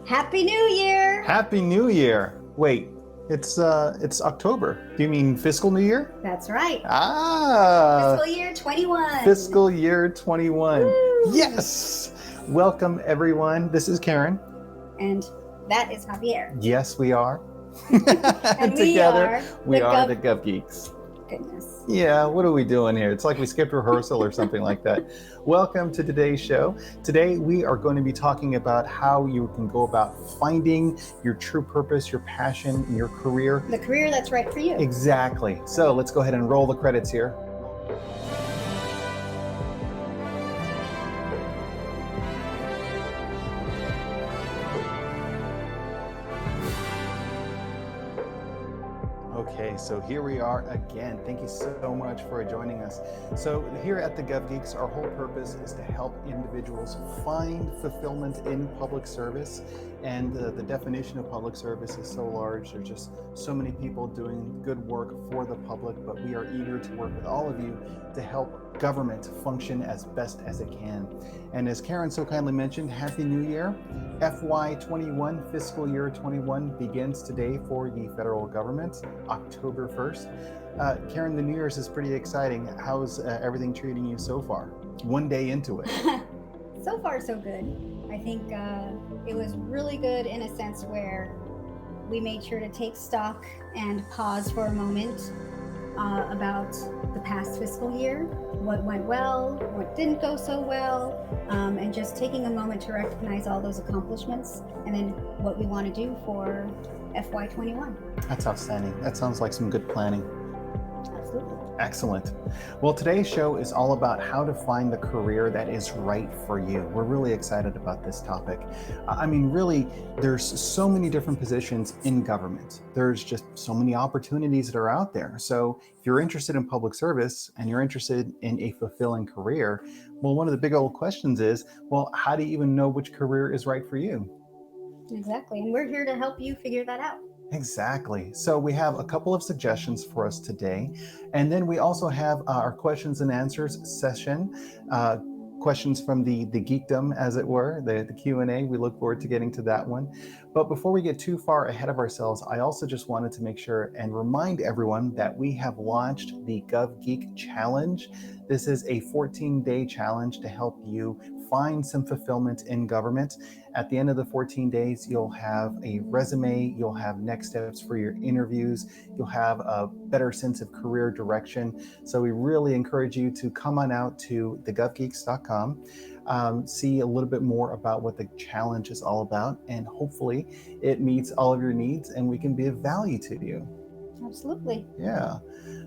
Happy New Year! Happy New Year. Wait, it's October. Do you mean fiscal New Year? That's right. Ah, Fiscal year 21. fiscal year 21. Woo! Yes. Welcome everyone. This is Karen. And that is Javier. Yes, we are. And Together, we are the Gov Gov Geeks. Goodness. Yeah, what are we doing here? It's like we skipped rehearsal or something like that. Welcome to today's show. Today we are going to be talking about how you can go about finding your true purpose, your passion, your career. The career that's right for you. Exactly. So let's go ahead and roll the credits here. Okay, so here we are again. Thank you so much for joining us. So here at the Gov Geeks, our whole purpose is to help individuals find fulfillment in public service. And the definition of public service is so large. There's just so many people doing good work for the public, but we are eager to work with all of you to help government function as best as it can. And as Karen so kindly mentioned, Happy New Year. FY21, fiscal year 21, begins today for the federal government, October 1st. Karen, the New Year's is pretty exciting. How's everything treating you so far? One day into it. So far, so good. I think it was really good in a sense where we made sure to take stock and pause for a moment about the past fiscal year, what went well, what didn't go so well, and just taking a moment to recognize all those accomplishments and then what we want to do for FY21. That's outstanding. That sounds like some good planning. Absolutely. Excellent. Well, today's show is all about how to find the career that is right for you. We're really excited about this topic. I mean, really, there's so many different positions in government. There's just so many opportunities that are out there. So if you're interested in public service and you're interested in a fulfilling career, well, one of the big old questions is, well, how do you even know which career is right for you? Exactly. And we're here to help you figure that out. Exactly. So we have a couple of suggestions for us today. And then we also have our questions and answers session, questions from the geekdom, as it were, the Q&A. We look forward to getting to that one. But before we get too far ahead of ourselves, I also just wanted to make sure and remind everyone that we have launched the Gov Geek Challenge. This is a 14-day challenge to help you find some fulfillment in government. At the end of the 14 days, you'll have a resume, you'll have next steps for your interviews, you'll have a better sense of career direction. So we really encourage you to come on out to thegovgeeks.com, see a little bit more about what the challenge is all about, and hopefully it meets all of your needs and we can be of value to you. Absolutely. Yeah.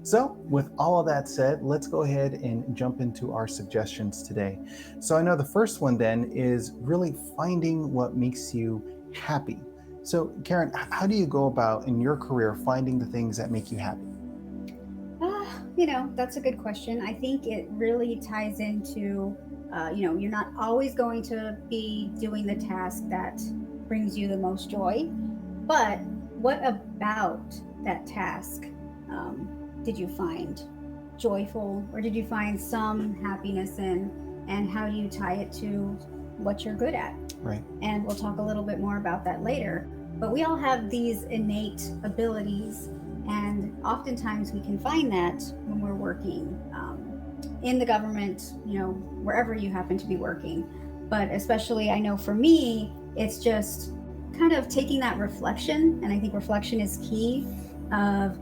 So with all of that said, let's go ahead and jump into our suggestions today. So I know the first one then is really finding what makes you happy. So Karen, how do you go about in your career finding the things that make you happy? That's a good question. I think it really ties into, you're not always going to be doing the task that brings you the most joy, but what about that task did you find joyful, or did you find some happiness in, and how do you tie it to what you're good at? Right. And we'll talk a little bit more about that later. But we all have these innate abilities, and oftentimes we can find that when we're working in the government, wherever you happen to be working. But especially, I know for me, it's just kind of taking that reflection, and I think reflection is key, of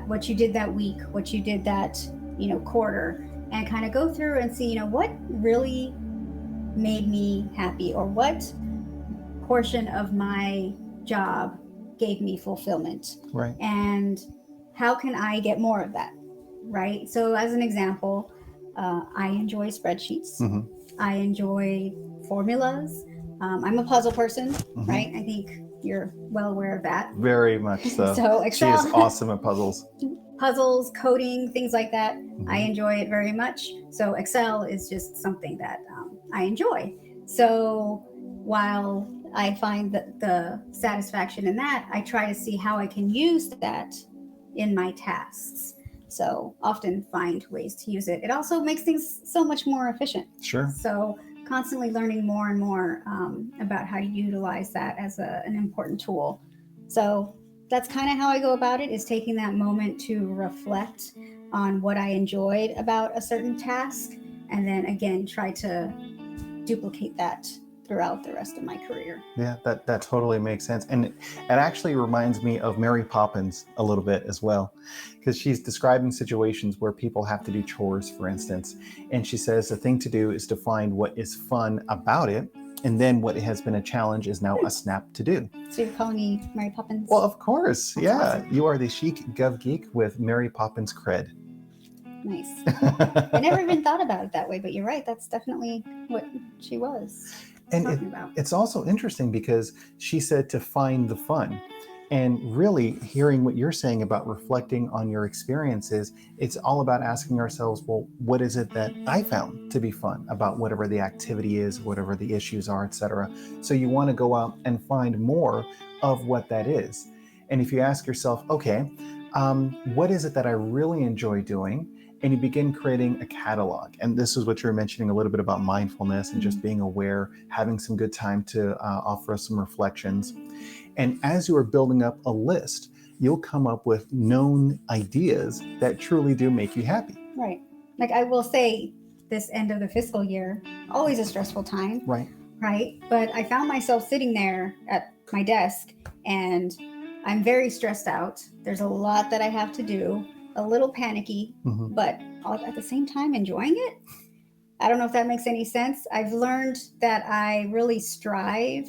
what you did that week, what you did that quarter, and kind of go through and see what really made me happy, or what portion of my job gave me fulfillment, right? And how can I get more of that, right? So as an example, I enjoy spreadsheets. Mm-hmm. I enjoy formulas. I'm a puzzle person, Mm-hmm. right? I think you're well aware of that. Very much so. So Excel, she is awesome at puzzles. Puzzles, coding, things like that. Mm-hmm. I enjoy it very much. So Excel is just something that I enjoy. So while I find that the satisfaction in that, I try to see how I can use that in my tasks. So often find ways to use it. It also makes things so much more efficient. Sure. So constantly learning more and more about how to utilize that as an important tool. So that's kind of how I go about it, is taking that moment to reflect on what I enjoyed about a certain task, and then again try to duplicate that throughout the rest of my career. Yeah, that totally makes sense. And it actually reminds me of Mary Poppins a little bit as well, because she's describing situations where people have to do chores, for instance. And she says the thing to do is to find what is fun about it. And then what has been a challenge is now a snap to do. So you're calling me Mary Poppins? Well, of course. That's yeah. awesome. You are the chic Gov Geek with Mary Poppins cred. Nice. I never even thought about it that way, but you're right. That's definitely what she was talking about. It's also interesting because she said to find the fun. And really hearing what you're saying about reflecting on your experiences, it's all about asking ourselves, well, what is it that I found to be fun about whatever the activity is, whatever the issues are, etc. So you want to go out and find more of what that is. And if you ask yourself, okay, what is it that I really enjoy doing? And you begin creating a catalog. And this is what you're mentioning a little bit about mindfulness and just being aware, having some good time to offer us some reflections. And as you are building up a list, you'll come up with known ideas that truly do make you happy. Right. Like I will say, this end of the fiscal year, always a stressful time. Right. Right. But I found myself sitting there at my desk and I'm very stressed out. There's a lot that I have to do, a little panicky, but at the same time enjoying it. I don't know if that makes any sense. I've learned that I really strive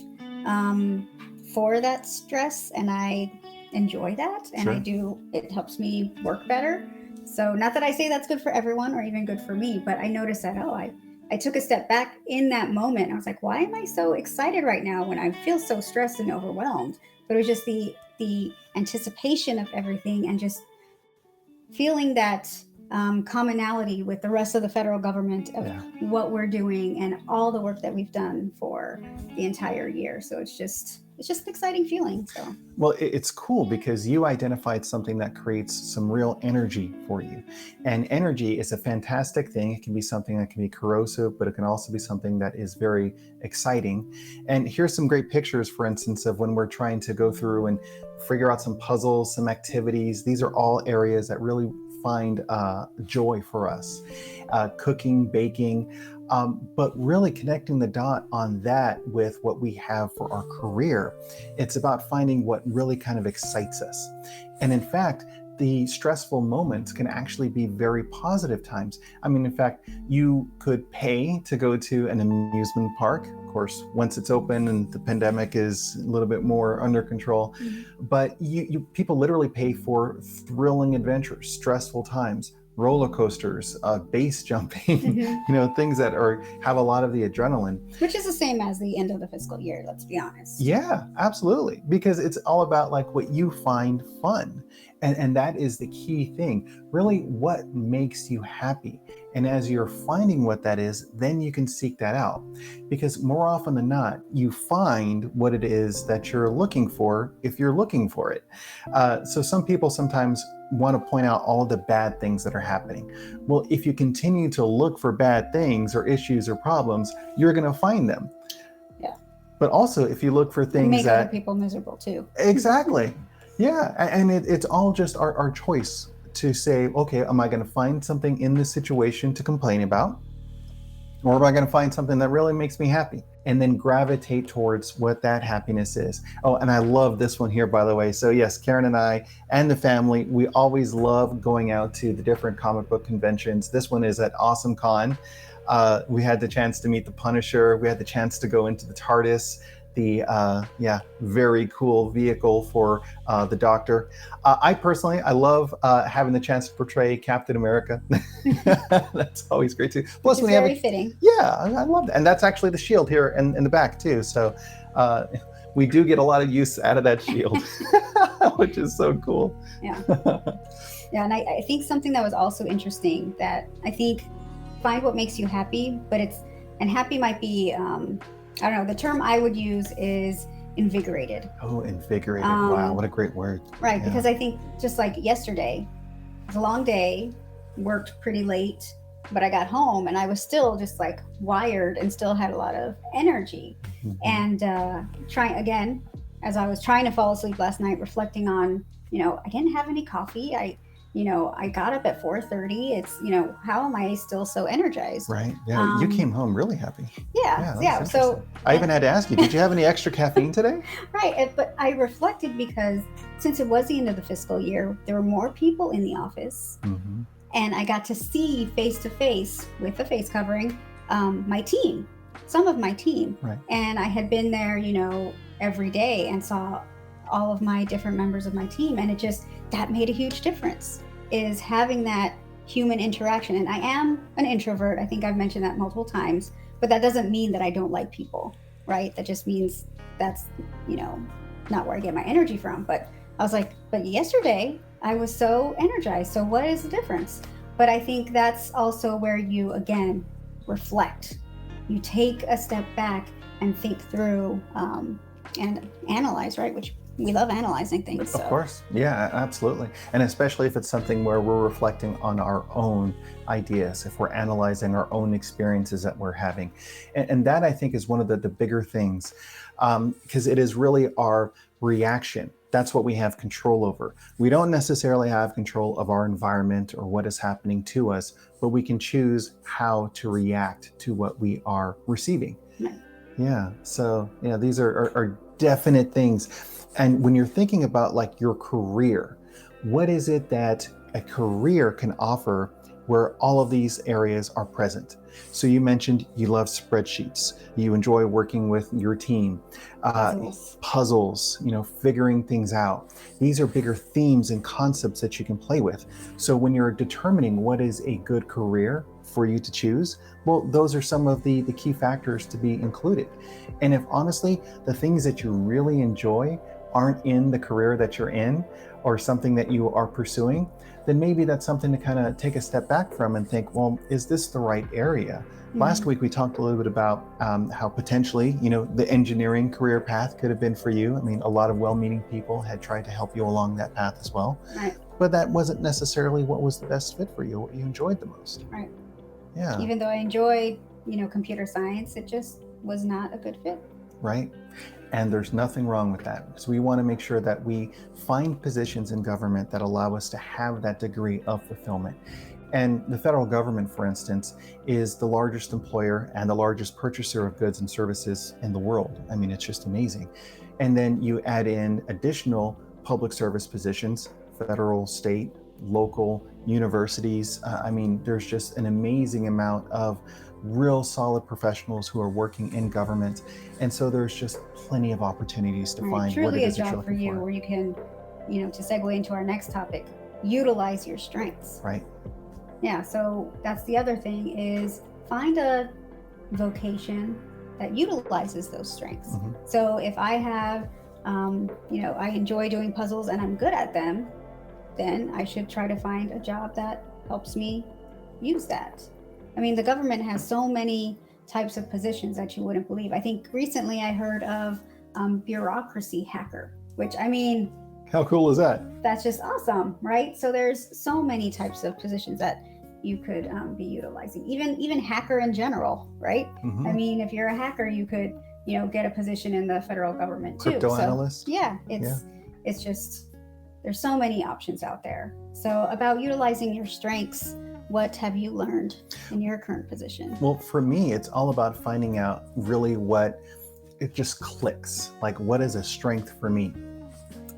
for that stress, and I enjoy that, and Sure. it helps me work better. So not that I say that's good for everyone or even good for me, but I noticed that, I took a step back in that moment. I was like, why am I so excited right now when I feel so stressed and overwhelmed? But it was just the anticipation of everything and just feeling that commonality with the rest of the federal government of what we're doing and all the work that we've done for the entire year. So it's just an exciting feeling. So well, it's cool because you identified something that creates some real energy for you. And energy is a fantastic thing. It can be something that can be corrosive, but it can also be something that is very exciting. And here's some great pictures, for instance, of when we're trying to go through and figure out some puzzles, some activities. These are all areas that really find joy for us. Cooking, baking, but really connecting the dot on that with what we have for our career. It's about finding what really kind of excites us. And in fact, the stressful moments can actually be very positive times. I mean, in fact, you could pay to go to an amusement park. Of course, once it's open and the pandemic is a little bit more under control, but people literally pay for thrilling adventures, stressful times, roller coasters, base jumping, things that have a lot of the adrenaline. Which is the same as the end of the fiscal year, let's be honest. Yeah, absolutely. Because it's all about like what you find fun. And that is the key thing. Really, what makes you happy? And as you're finding what that is, then you can seek that out. Because more often than not, you find what it is that you're looking for if you're looking for it. So some people sometimes want to point out all of the bad things that are happening. Well, if you continue to look for bad things or issues or problems, you're going to find them. Yeah. But also, if you look for things make that other people miserable too. Exactly. Yeah. And it's all just our choice to say, okay, am I going to find something in this situation to complain about? Or am I going to find something that really makes me happy? And then gravitate towards what that happiness is. Oh, and I love this one here, by the way. So yes, Karen and I and the family, we always love going out to the different comic book conventions. This one is at Awesome Con. We had the chance to meet the Punisher. We had the chance to go into the TARDIS, the very cool vehicle for the Doctor. I personally love having the chance to portray Captain America. That's always great too. Plus, when very fitting. Yeah, I love that, and that's actually the shield here in the back too. So we do get a lot of use out of that shield, which is so cool. Yeah, yeah, and I think something that was also interesting that I think find what makes you happy, but happy might be. I don't know, the term I would use is invigorated. Oh, invigorated. Wow, what a great word. Right, because I think just like yesterday, it was a long day, worked pretty late, but I got home and I was still just like wired and still had a lot of energy. And trying again, as I was trying to fall asleep last night, reflecting on, I didn't have any coffee. I got up at 4:30. It's, how am I still so energized? Right. Yeah. You came home really happy. Yeah. That Yeah. was So interesting. I even had to ask you, did you have any extra caffeine today? right. But I reflected because since it was the end of the fiscal year, there were more people in the office. Mm-hmm. And I got to see face to face with a face covering my team, some of my team. Right. And I had been there, every day and saw all of my different members of my team. And that made a huge difference, is having that human interaction. And I am an introvert. I think I've mentioned that multiple times, but that doesn't mean that I don't like people, right? That just means that's, not where I get my energy from. But I was like, but yesterday I was so energized. So what is the difference? But I think that's also where you, again, reflect. You take a step back and think through and analyze, right? Which we love analyzing things. Of course. Yeah, absolutely. And especially if it's something where we're reflecting on our own ideas, if we're analyzing our own experiences that we're having. And that, I think, is one of the bigger things, because it is really our reaction. That's what we have control over. We don't necessarily have control of our environment or what is happening to us, but we can choose how to react to what we are receiving. Right. Yeah. So, these are definite things. And when you're thinking about like your career, what is it that a career can offer where all of these areas are present? So you mentioned you love spreadsheets. You enjoy working with your team. Puzzles, figuring things out. These are bigger themes and concepts that you can play with. So when you're determining what is a good career for you to choose, well, those are some of the key factors to be included. And if honestly, the things that you really enjoy aren't in the career that you're in or something that you are pursuing, then maybe that's something to kind of take a step back from and think, well, is this the right area? Mm-hmm. Last week, we talked a little bit about how potentially, the engineering career path could have been for you. I mean, a lot of well-meaning people had tried to help you along that path as well. Right. But that wasn't necessarily what was the best fit for you, what you enjoyed the most. Right. Yeah. Even though I enjoyed, computer science, it just was not a good fit. Right. And there's nothing wrong with that, because we want to make sure that we find positions in government that allow us to have that degree of fulfillment. And the federal government, for instance, is the largest employer and the largest purchaser of goods and services in the world. I mean, it's just amazing. And then you add in additional public service positions, federal, state, local, universities. I mean, there's just an amazing amount of real solid professionals who are working in government. And so there's just plenty of opportunities to find truly what it is that you're job for looking you for. Where you can, to segue into our next topic, utilize your strengths. Right. Yeah. So that's the other thing, is find a vocation that utilizes those strengths. Mm-hmm. So if I have, I enjoy doing puzzles and I'm good at them, then I should try to find a job that helps me use that. I mean, the government has so many types of positions that you wouldn't believe. I think recently I heard of bureaucracy hacker, which, I mean, how cool is that? That's just awesome, right? So there's so many types of positions that you could be utilizing. Even hacker in general, right? Mm-hmm. I mean, if you're a hacker, you could, get a position in the federal government too. Crypto analyst. Yeah, it's just, there's so many options out there. So about utilizing your strengths, what have you learned in your current position? Well, for me, it's all about finding out really what it just clicks. Like, what is a strength for me?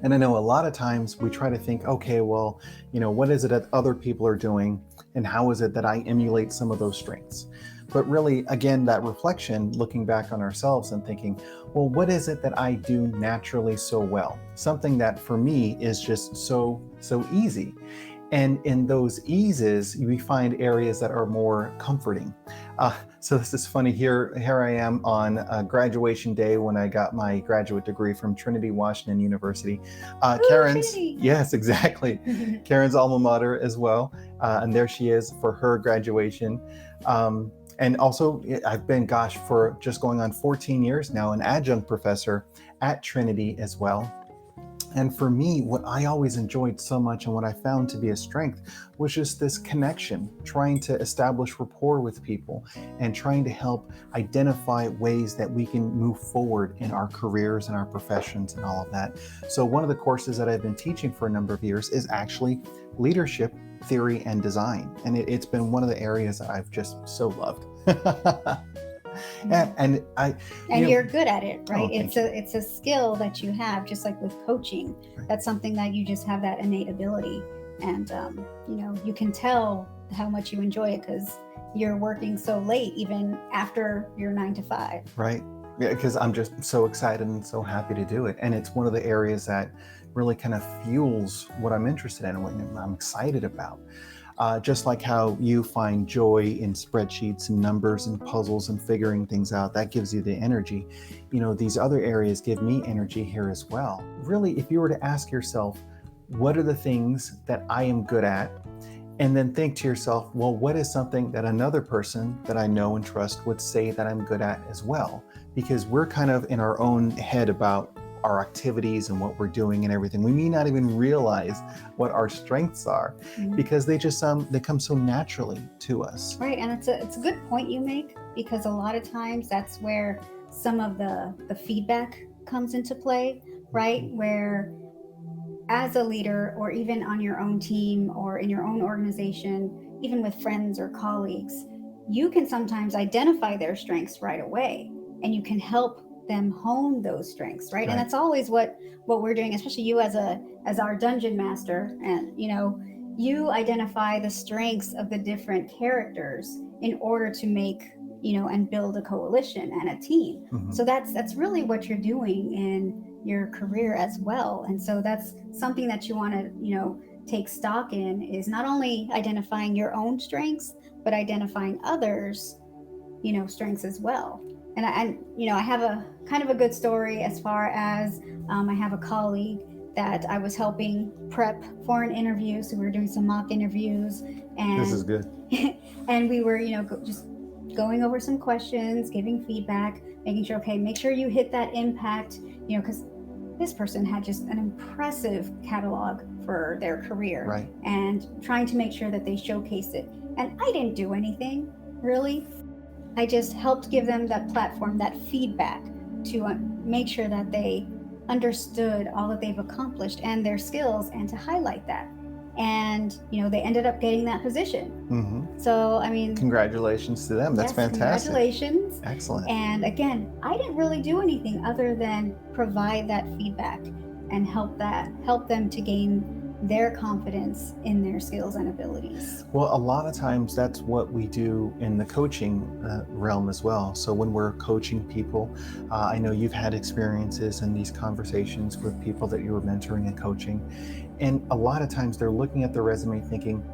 And I know a lot of times we try to think, okay, well, what is it that other people are doing? And how is it that I emulate some of those strengths? But really, again, that reflection, looking back on ourselves and thinking, well, what is it that I do naturally so well? Something that for me is just so easy. And in those eases, we find areas that are more comforting. So this is funny. Here I am on graduation day when I got my graduate degree from Trinity Washington University. Karen's, Trinity. Yes, exactly. Karen's alma mater as well. And there she is for her graduation. And also, I've been, for just going on 14 years now, an adjunct professor at Trinity as well. And for me, what I always enjoyed so much and what I found to be a strength was just this connection, trying to establish rapport with people and trying to help identify ways that we can move forward in our careers and our professions and all of that. So one of the courses that I've been teaching for a number of years is actually leadership theory and design. And it's been one of the areas that I've just so loved. and I, and you're good at it, right? It's a skill that you have, just like with coaching. Right. That's something that you just have that innate ability, and you can tell how much you enjoy it because you're working so late, even after your 9 to 5. Right. Yeah, because I'm just so excited and so happy to do it. And it's one of the areas that really kind of fuels what I'm interested in and what I'm excited about. Just like how you find joy in spreadsheets and numbers and puzzles and figuring things out, that gives you the energy. These other areas give me energy here as well. Really, if you were to ask yourself, what are the things that I am good at? And then think to yourself, well, what is something that another person that I know and trust would say that I'm good at as well? Because we're kind of in our own head about our activities and what we're doing and everything. We may not even realize what our strengths are because they come so naturally to us. Right, and it's a good point you make, because a lot of times that's where some of the feedback comes into play, right? Where as a leader, or even on your own team or in your own organization, even with friends or colleagues, you can sometimes identify their strengths right away, and you can help them hone those strengths, right? And that's always what we're doing, especially you as our dungeon master. And you identify the strengths of the different characters in order to make and build a coalition and a team. So that's really what you're doing in your career as well. And so that's something that you want to take stock in, is not only identifying your own strengths, but identifying others strengths as well. And I have a kind of a good story as far as I have a colleague that I was helping prep for an interview. So we were doing some mock interviews, and this is good. and we were just going over some questions, giving feedback, making sure, okay, make sure you hit that impact, because this person had just an impressive catalog for their career, right? And trying to make sure that they showcase it. And I didn't do anything really. I just helped give them that platform, that feedback, to make sure that they understood all that they've accomplished and their skills, and to highlight that. And they ended up getting that position. So I mean, congratulations to them. That's fantastic. Congratulations. Excellent. And again, I didn't really do anything other than provide that feedback and help them to gain their confidence in their skills and abilities. Well, a lot of times that's what we do in the coaching realm as well. So when we're coaching people, I know you've had experiences in these conversations with people that you were mentoring and coaching. And a lot of times they're looking at the resume thinking,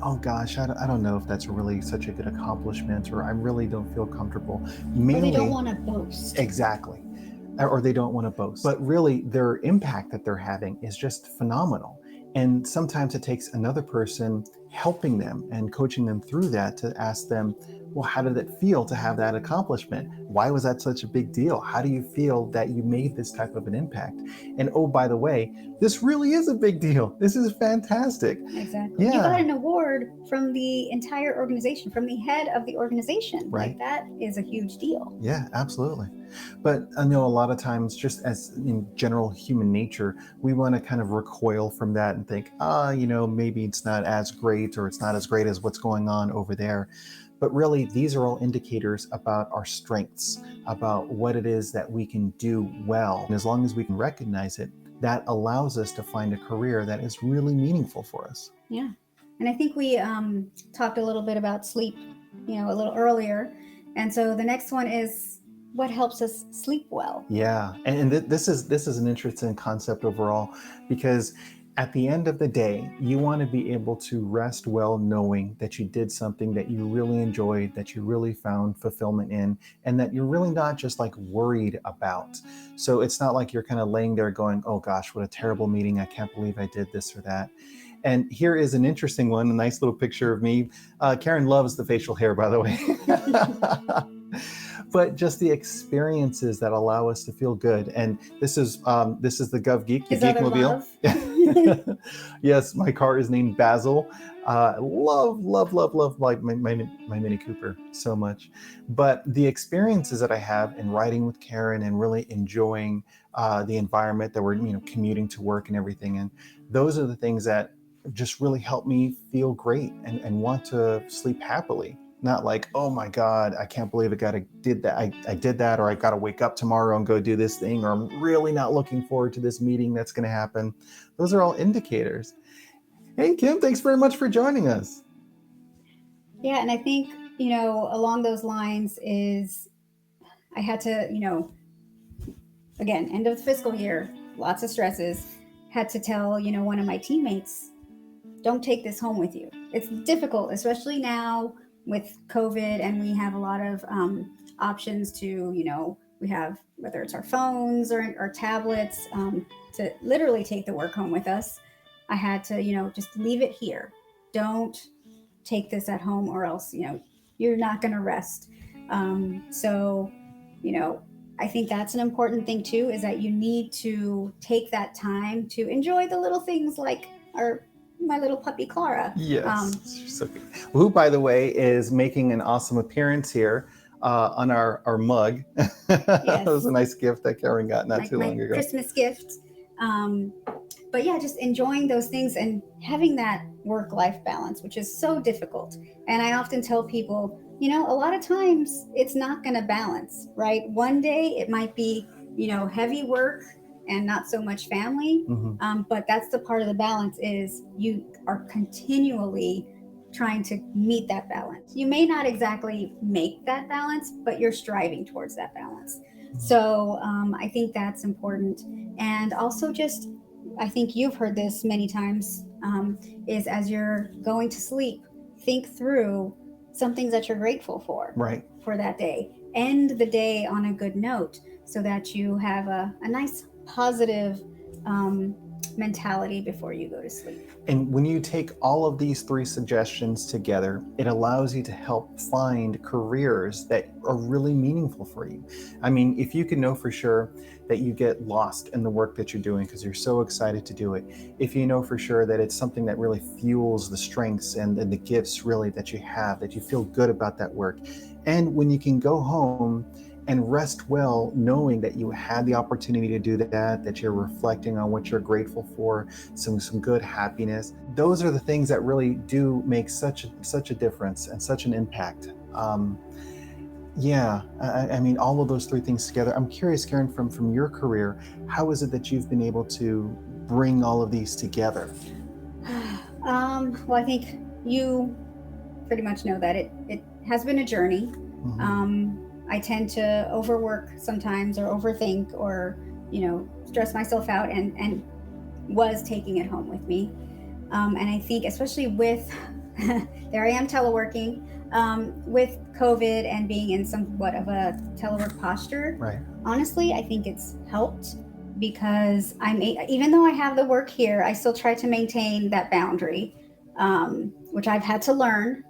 oh gosh, I don't know if that's really such a good accomplishment, or I really don't feel comfortable. Mainly, they don't want to boast. Exactly. Or they don't want to boast. But really, their impact that they're having is just phenomenal. And sometimes it takes another person helping them and coaching them through that to ask them, well, how did it feel to have that accomplishment? Why was that such a big deal? How do you feel that you made this type of an impact? And oh, by the way, this really is a big deal. This is fantastic. Exactly. Yeah. You got an award from the entire organization, from the head of the organization. Right. Like, that is a huge deal. Yeah, absolutely. But I know a lot of times, just as in general human nature, we want to kind of recoil from that and think, maybe it's not as great, or it's not as great as what's going on over there. But really, these are all indicators about our strengths, about what it is that we can do well. And as long as we can recognize it, that allows us to find a career that is really meaningful for us. Yeah. And I think we talked a little bit about sleep, a little earlier. And so the next one is, what helps us sleep well? Yeah. And this is an interesting concept overall, because at the end of the day, you want to be able to rest well knowing that you did something that you really enjoyed, that you really found fulfillment in, and that you're really not just like worried about. So it's not like you're kind of laying there going, oh gosh, what a terrible meeting. I can't believe I did this or that. And here is an interesting one, a nice little picture of me. Karen loves the facial hair, by the way. but just the experiences that allow us to feel good. And this is the Gov Geek, the His other Geekmobile. love. Yes, my car is named Basil. Love my Mini Cooper so much. But the experiences that I have in riding with Karen and really enjoying the environment that we're commuting to work and everything, and those are the things that just really help me feel great and want to sleep happily. Not like, oh my God, I can't believe I did that, or I got to wake up tomorrow and go do this thing, or I'm really not looking forward to this meeting that's going to happen. Those are all indicators. Hey, Kim, thanks very much for joining us. Yeah, and I think, along those lines is I had to, again, end of the fiscal year, lots of stresses, had to tell, one of my teammates, don't take this home with you. It's difficult, especially now with COVID, and we have a lot of options to, we have, whether it's our phones or our tablets, to literally take the work home with us. I had to, just leave it here. Don't take this at home, or else, you're not going to rest. So, I think that's an important thing too, is that you need to take that time to enjoy the little things like my little puppy Clara. Yes, she's so cute. Who, by the way, is making an awesome appearance here on our mug. Yes. That was a nice gift that Karen got not too long ago. Christmas gift. But yeah, just enjoying those things and having that work-life balance, which is so difficult. And I often tell people, a lot of times it's not going to balance, right? One day it might be, heavy work and not so much family. Mm-hmm. But that's the part of the balance, is you are continually trying to meet that balance. You may not exactly make that balance, but you're striving towards that balance. Mm-hmm. So I think that's important. And also just, I think you've heard this many times, is as you're going to sleep, think through some things that you're grateful for, right, for that day. End the day on a good note so that you have a nice positive mentality before you go to sleep. And when you take all of these 3 suggestions together, it allows you to help find careers that are really meaningful for you. I mean, if you can know for sure that you get lost in the work that you're doing because you're so excited to do it, if you know for sure that it's something that really fuels the strengths and the gifts really that you have, that you feel good about that work, and when you can go home and rest well, knowing that you had the opportunity to do that you're reflecting on what you're grateful for, some good happiness. Those are the things that really do make such a difference and such an impact. I mean, all of those 3 things together. I'm curious, Karen, from your career, how is it that you've been able to bring all of these together? Well, I think you pretty much know that it has been a journey. Mm-hmm. I tend to overwork sometimes, or overthink, or, stress myself out, and was taking it home with me. And I think especially with, there I am teleworking, with COVID and being in somewhat of a telework posture. Right. Honestly, I think it's helped, because even though I have the work here, I still try to maintain that boundary, which I've had to learn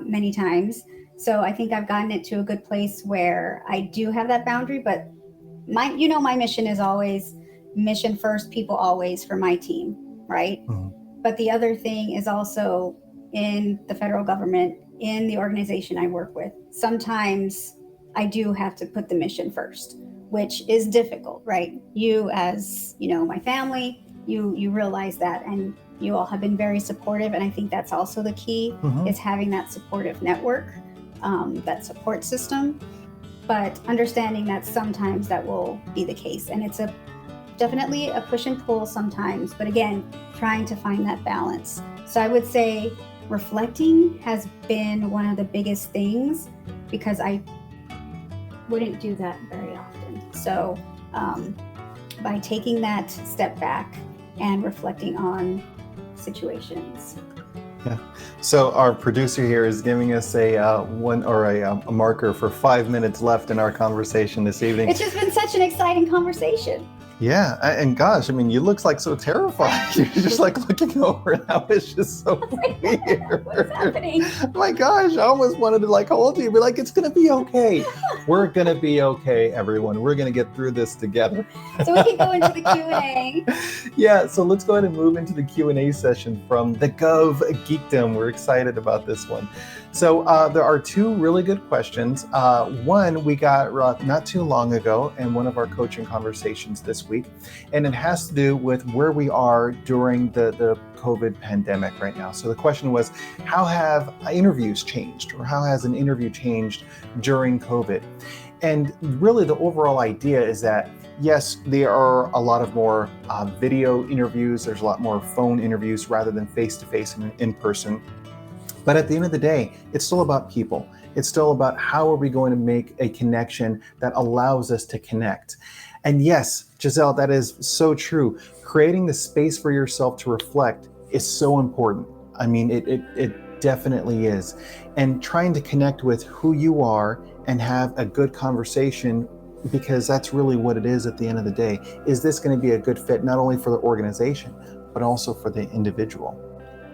many times. So I think I've gotten it to a good place where I do have that boundary, but my mission is always mission first, people always, for my team, right? Mm-hmm. But the other thing is also, in the federal government, in the organization I work with, sometimes I do have to put the mission first, which is difficult, right? You, as my family, you realize that, and you all have been very supportive. And I think that's also the key, mm-hmm. is having that supportive network, that support system, but understanding that sometimes that will be the case. And it's definitely a push and pull sometimes, but again, trying to find that balance. So I would say reflecting has been one of the biggest things, because I wouldn't do that very often. So by taking that step back and reflecting on situations. Yeah. So our producer here is giving us a marker for 5 minutes left in our conversation this evening. It's just been such an exciting conversation. Yeah, and gosh, I mean, you look like so terrified. You're just like looking over, and that was just so weird. What's happening? My gosh, I almost wanted to like hold you, and be like, it's gonna be okay. We're gonna be okay, everyone. We're gonna get through this together. So we can go into the Q&A. Yeah, so let's go ahead and move into the Q&A session from the Gov Geekdom. We're excited about this one. So there are two really good questions. One we got not too long ago in one of our coaching conversations this week, and it has to do with where we are during the COVID pandemic right now. So the question was, how have interviews changed, or how has an interview changed during COVID? And really the overall idea is that, yes, there are a lot of more video interviews. There's a lot more phone interviews rather than face-to-face and in person. But at the end of the day, it's still about people. It's still about how are we going to make a connection that allows us to connect. And yes, Giselle, that is so true. Creating the space for yourself to reflect is so important. I mean, it definitely is. And trying to connect with who you are and have a good conversation, because that's really what it is at the end of the day. Is this going to be a good fit, not only for the organization, but also for the individual?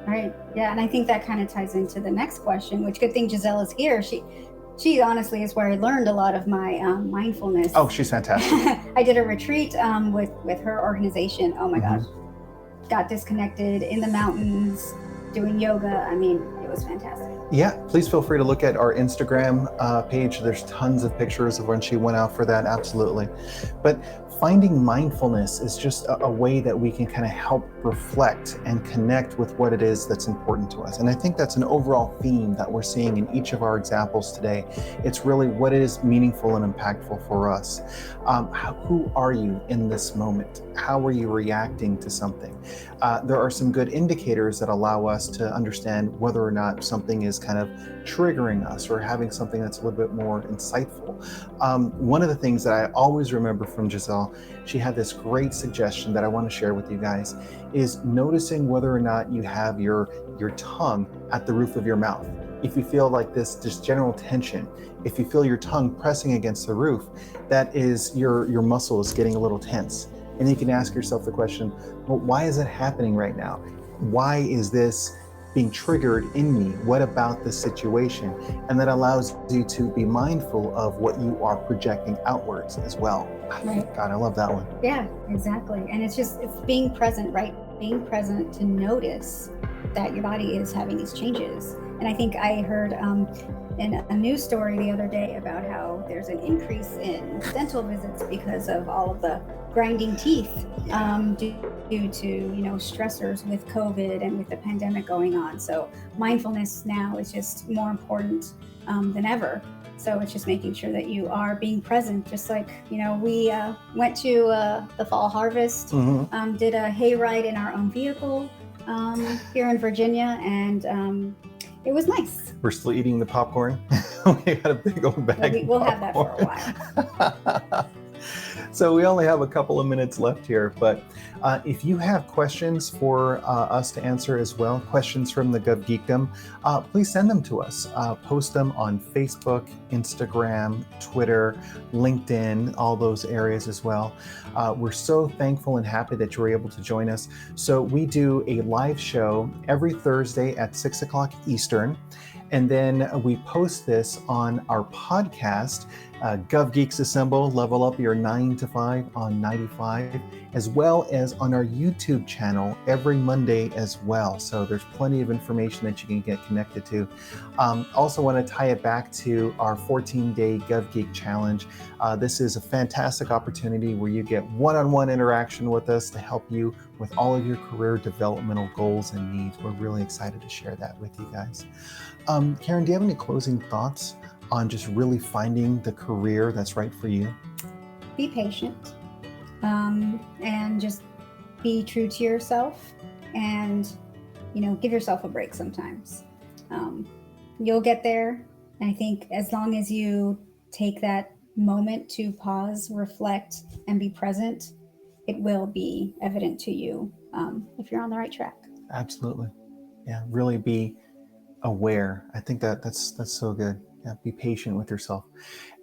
Right. Yeah. And I think that kind of ties into the next question, which good thing Giselle is here. She honestly is where I learned a lot of my mindfulness. Oh, she's fantastic. I did a retreat with her organization. Oh my gosh. Got disconnected in the mountains doing yoga. I mean, it was fantastic. Yeah, please feel free to look at our Instagram page. There's tons of pictures of when she went out for that. Absolutely. But finding mindfulness is just a way that we can kind of help reflect and connect with what it is that's important to us. And I think that's an overall theme that we're seeing in each of our examples today. It's really what is meaningful and impactful for us. Who are you in this moment? How are you reacting to something? There are some good indicators that allow us to understand whether or not something is kind of triggering us or having something that's a little bit more insightful. One of the things that I always remember from Giselle, she had this great suggestion that I want to share with you guys, is noticing whether or not you have your tongue at the roof of your mouth. If you feel like this general tension, if you feel your tongue pressing against the roof, that is your muscle is getting a little tense. And you can ask yourself the question, well, why is it happening right now? Why is this being triggered in me? What about this situation? And that allows you to be mindful of what you are projecting outwards as well. Right. God, I love that one. Yeah, exactly. And it's being present, right? Being present to notice that your body is having these changes. And I think I heard in a news story the other day about how there's an increase in dental visits because of all of the grinding teeth due to stressors with COVID and with the pandemic going on. So mindfulness now is just more important than ever. So it's just making sure that you are being present, just like we went to the fall harvest, did a hayride in our own vehicle here in Virginia, and it was nice. We're still eating the popcorn. We got a big old bag. We'll have that for a while. So we only have a couple of minutes left here, but if you have questions for us to answer as well, questions from the Gov Geekdom, please send them to us. Post them on Facebook, Instagram, Twitter, LinkedIn, all those areas as well. We're so thankful and happy that you were able to join us. So we do a live show every Thursday at 6 o'clock Eastern. And then we post this on our podcast, Gov Geeks Assemble, Level Up Your 9 to 5 on 95, as well as on our YouTube channel every Monday as well. So there's plenty of information that you can get connected to. Also want to tie it back to our 14-day Gov Geek Challenge. This is a fantastic opportunity where you get one-on-one interaction with us to help you with all of your career developmental goals and needs. We're really excited to share that with you guys. Karen, do you have any closing thoughts on just really finding the career that's right for you? Be patient, and just be true to yourself, and give yourself a break sometimes. You'll get there. And I think as long as you take that moment to pause, reflect, and be present, it will be evident to you if you're on the right track. Absolutely. Yeah, really be aware. I think that's so good. Yeah, be patient with yourself.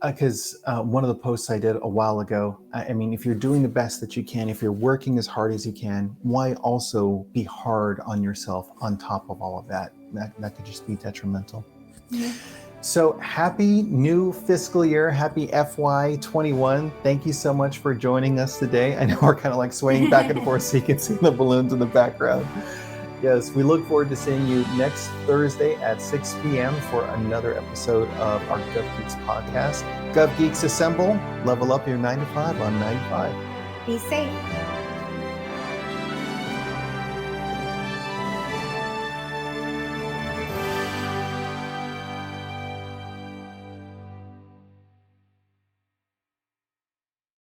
Because one of the posts I did a while ago, I mean, if you're doing the best that you can, if you're working as hard as you can, why also be hard on yourself on top of all of that? That could just be detrimental. Yeah. So happy new fiscal year. Happy FY21. Thank you so much for joining us today. I know we're kind of like swaying back and forth so you can see the balloons in the background. Yes, we look forward to seeing you next Thursday at 6 p.m. for another episode of our Gov Geeks podcast. Gov Geeks assemble, level up your 9 to 5 on 95. Be safe.